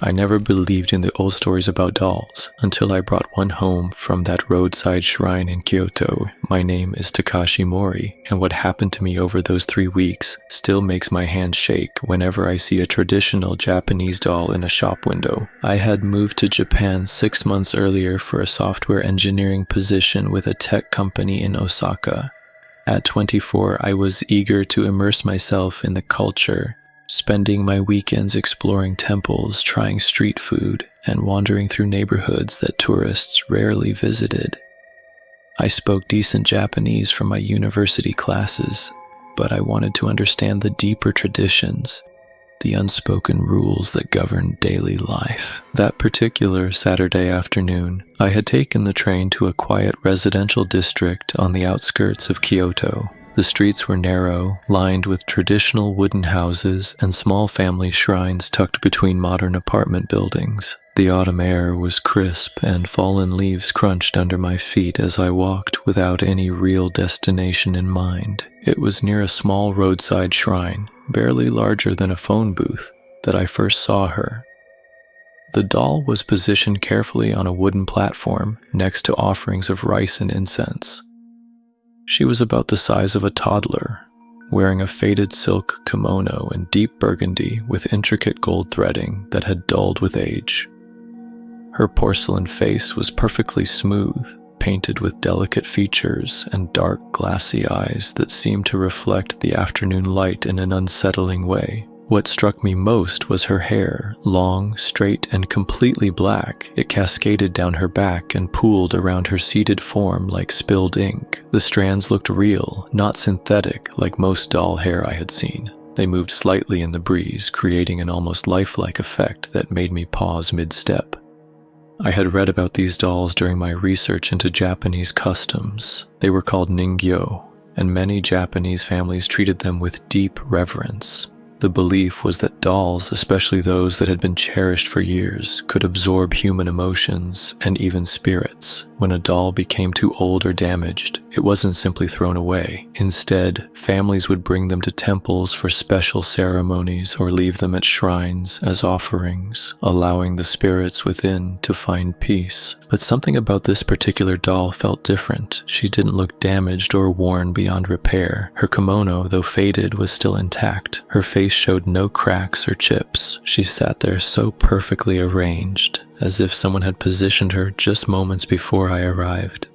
I never believed in the old stories about dolls until I brought one home from that roadside shrine in Kyoto. My name is Takashi Mori, and what happened to me over those 3 weeks still makes my hands shake whenever I see a traditional Japanese doll in a shop window. I had moved to Japan 6 months earlier for a software engineering position with a tech company in Osaka. At 24, I was eager to immerse myself in the culture, spending my weekends exploring temples, trying street food, and wandering through neighborhoods that tourists rarely visited. I spoke decent Japanese from my university classes, but I wanted to understand the deeper traditions, the unspoken rules that govern daily life. That particular Saturday afternoon, I had taken the train to a quiet residential district on the outskirts of Kyoto. The streets were narrow, lined with traditional wooden houses and small family shrines tucked between modern apartment buildings. The autumn air was crisp and fallen leaves crunched under my feet as I walked without any real destination in mind. It was near a small roadside shrine, barely larger than a phone booth, that I first saw her. The doll was positioned carefully on a wooden platform next to offerings of rice and incense. She was about the size of a toddler, wearing a faded silk kimono in deep burgundy with intricate gold threading that had dulled with age. Her porcelain face was perfectly smooth, painted with delicate features and dark, glassy eyes that seemed to reflect the afternoon light in an unsettling way. What struck me most was her hair, long, straight, and completely black. It cascaded down her back and pooled around her seated form like spilled ink. The strands looked real, not synthetic like most doll hair I had seen. They moved slightly in the breeze, creating an almost lifelike effect that made me pause mid-step. I had read about these dolls during my research into Japanese customs. They were called ningyo, and many Japanese families treated them with deep reverence. The belief was that dolls, especially those that had been cherished for years, could absorb human emotions and even spirits. When a doll became too old or damaged, it wasn't simply thrown away. Instead, families would bring them to temples for special ceremonies or leave them at shrines as offerings, allowing the spirits within to find peace. But something about this particular doll felt different. She didn't look damaged or worn beyond repair. Her kimono, though faded, was still intact. Her face showed no cracks or chips. She sat there so perfectly arranged, as if someone had positioned her just moments before I arrived.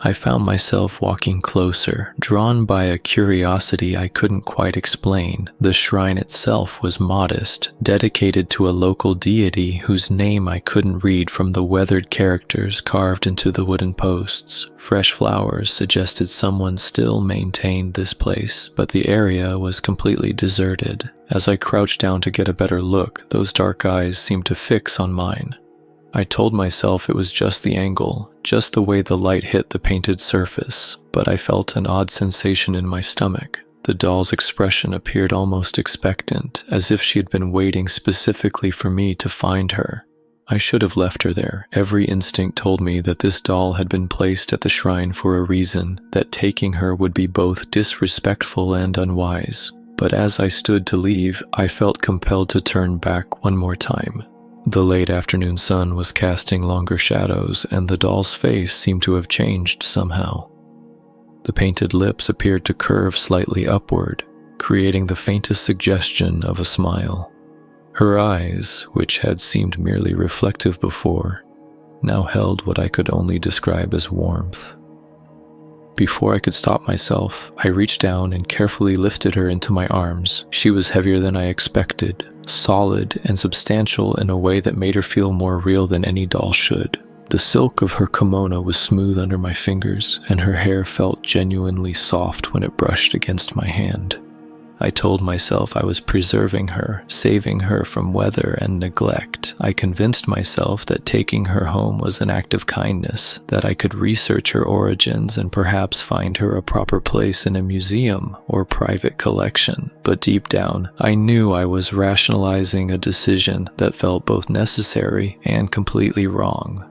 I found myself walking closer, drawn by a curiosity I couldn't quite explain. The shrine itself was modest, dedicated to a local deity whose name I couldn't read from the weathered characters carved into the wooden posts. Fresh flowers suggested someone still maintained this place, but the area was completely deserted. As I crouched down to get a better look, those dark eyes seemed to fix on mine. I told myself it was just the angle, just the way the light hit the painted surface, but I felt an odd sensation in my stomach. The doll's expression appeared almost expectant, as if she had been waiting specifically for me to find her. I should have left her there. Every instinct told me that this doll had been placed at the shrine for a reason, that taking her would be both disrespectful and unwise. But as I stood to leave, I felt compelled to turn back one more time. The late afternoon sun was casting longer shadows, and the doll's face seemed to have changed somehow. The painted lips appeared to curve slightly upward, creating the faintest suggestion of a smile. Her eyes, which had seemed merely reflective before, now held what I could only describe as warmth. Before I could stop myself, I reached down and carefully lifted her into my arms. She was heavier than I expected, solid and substantial in a way that made her feel more real than any doll should. The silk of her kimono was smooth under my fingers, and her hair felt genuinely soft when it brushed against my hand. I told myself I was preserving her, saving her from weather and neglect. I convinced myself that taking her home was an act of kindness, that I could research her origins and perhaps find her a proper place in a museum or private collection. But deep down, I knew I was rationalizing a decision that felt both necessary and completely wrong.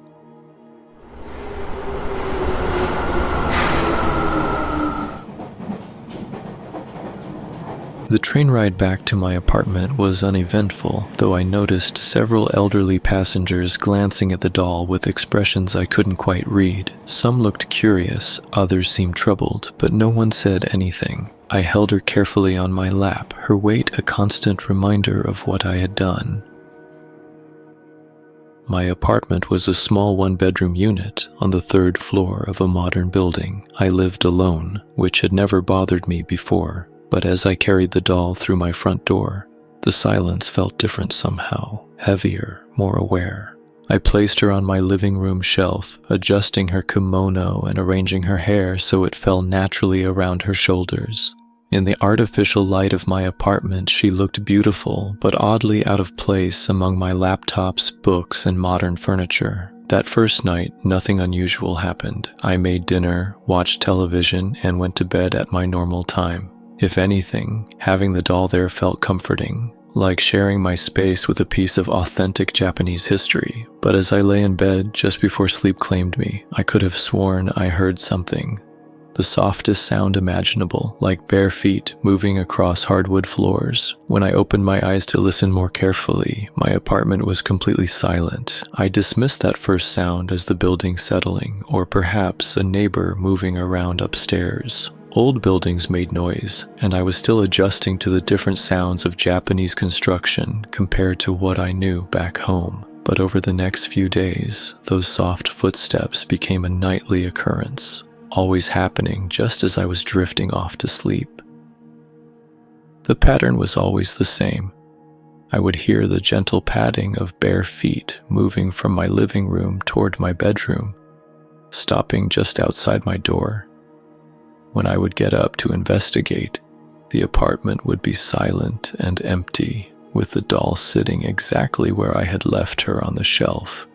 The train ride back to my apartment was uneventful, though I noticed several elderly passengers glancing at the doll with expressions I couldn't quite read. Some looked curious, others seemed troubled, but no one said anything. I held her carefully on my lap, her weight a constant reminder of what I had done. My apartment was a small one-bedroom unit on the 3rd floor of a modern building. I lived alone, which had never bothered me before. But as I carried the doll through my front door, the silence felt different somehow, heavier, more aware. I placed her on my living room shelf, adjusting her kimono and arranging her hair so it fell naturally around her shoulders. In the artificial light of my apartment, she looked beautiful, but oddly out of place among my laptops, books, and modern furniture. That first night, nothing unusual happened. I made dinner, watched television, and went to bed at my normal time. If anything, having the doll there felt comforting, like sharing my space with a piece of authentic Japanese history. But as I lay in bed just before sleep claimed me, I could have sworn I heard something. The softest sound imaginable, like bare feet moving across hardwood floors. When I opened my eyes to listen more carefully, my apartment was completely silent. I dismissed that first sound as the building settling, or perhaps a neighbor moving around upstairs. Old buildings made noise, and I was still adjusting to the different sounds of Japanese construction compared to what I knew back home. But over the next few days, those soft footsteps became a nightly occurrence, always happening just as I was drifting off to sleep. The pattern was always the same. I would hear the gentle padding of bare feet moving from my living room toward my bedroom, stopping just outside my door. When I would get up to investigate, the apartment would be silent and empty, with the doll sitting exactly where I had left her on the shelf.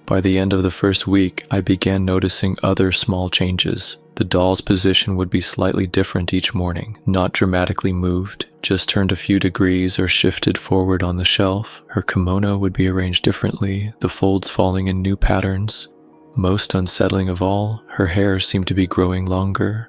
By the end of the first week, I began noticing other small changes. The doll's position would be slightly different each morning, not dramatically moved, just turned a few degrees or shifted forward on the shelf. Her kimono would be arranged differently, the folds falling in new patterns. Most unsettling of all, her hair seemed to be growing longer.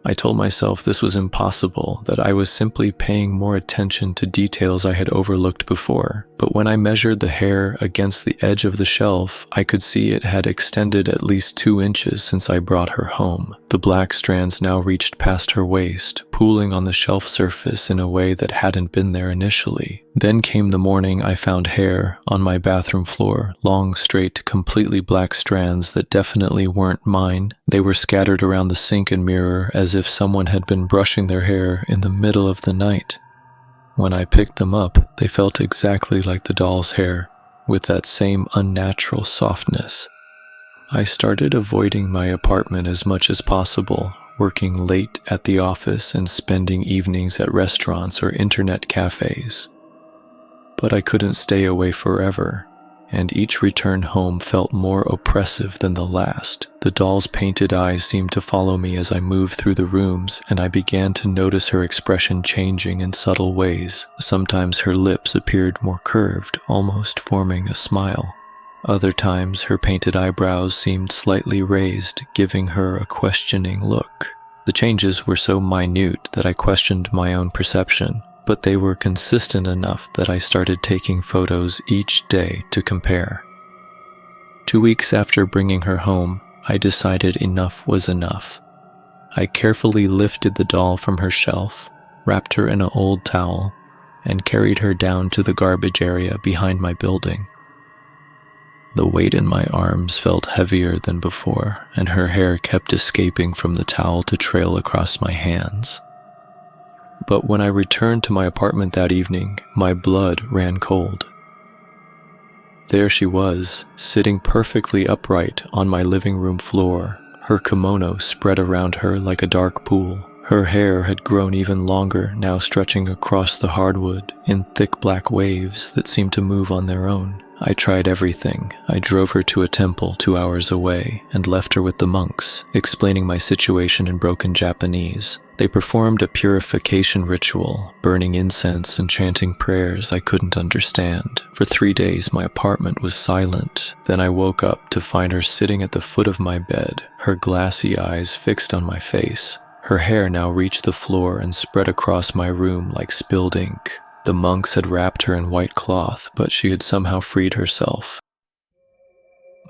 I told myself this was impossible, that I was simply paying more attention to details I had overlooked before. But when I measured the hair against the edge of the shelf, I could see it had extended at least 2 inches since I brought her home. The black strands now reached past her waist, pooling on the shelf surface in a way that hadn't been there initially. Then came the morning I found hair on my bathroom floor, long, straight, completely black strands that definitely weren't mine. They were scattered around the sink and mirror as if someone had been brushing their hair in the middle of the night. When I picked them up, they felt exactly like the doll's hair, with that same unnatural softness. I started avoiding my apartment as much as possible, working late at the office and spending evenings at restaurants or internet cafes. But I couldn't stay away forever, and each return home felt more oppressive than the last. The doll's painted eyes seemed to follow me as I moved through the rooms, and I began to notice her expression changing in subtle ways. Sometimes her lips appeared more curved, almost forming a smile. Other times her painted eyebrows seemed slightly raised, giving her a questioning look. The changes were so minute that I questioned my own perception, but they were consistent enough that I started taking photos each day to compare. 2 weeks after bringing her home, I decided enough was enough. I carefully lifted the doll from her shelf, wrapped her in an old towel, and carried her down to the garbage area behind my building. The weight in my arms felt heavier than before, and her hair kept escaping from the towel to trail across my hands. But when I returned to my apartment that evening, my blood ran cold. There she was, sitting perfectly upright on my living room floor, her kimono spread around her like a dark pool. Her hair had grown even longer, now stretching across the hardwood in thick black waves that seemed to move on their own. I tried everything. I drove her to a temple 2 hours away and left her with the monks, explaining my situation in broken Japanese. They performed a purification ritual, burning incense and chanting prayers I couldn't understand. For 3 days, my apartment was silent. Then I woke up to find her sitting at the foot of my bed, her glassy eyes fixed on my face. Her hair now reached the floor and spread across my room like spilled ink. The monks had wrapped her in white cloth, but she had somehow freed herself.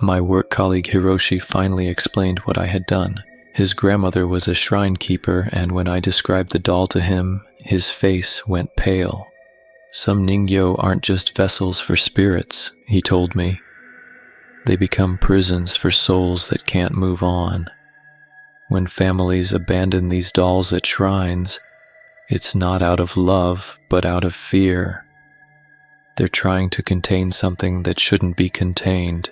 My work colleague Hiroshi finally explained what I had done. His grandmother was a shrine keeper, and when I described the doll to him, his face went pale. Some ningyo aren't just vessels for spirits, he told me. They become prisons for souls that can't move on. When families abandon these dolls at shrines, it's not out of love, but out of fear. They're trying to contain something that shouldn't be contained.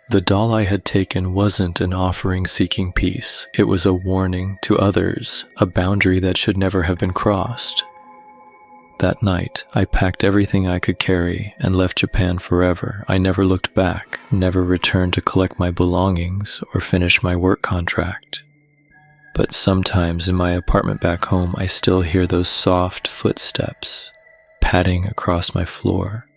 The doll I had taken wasn't an offering seeking peace. It was a warning to others, a boundary that should never have been crossed. That night, I packed everything I could carry and left Japan forever. I never looked back, never returned to collect my belongings or finish my work contract. But sometimes in my apartment back home, I still hear those soft footsteps padding across my floor.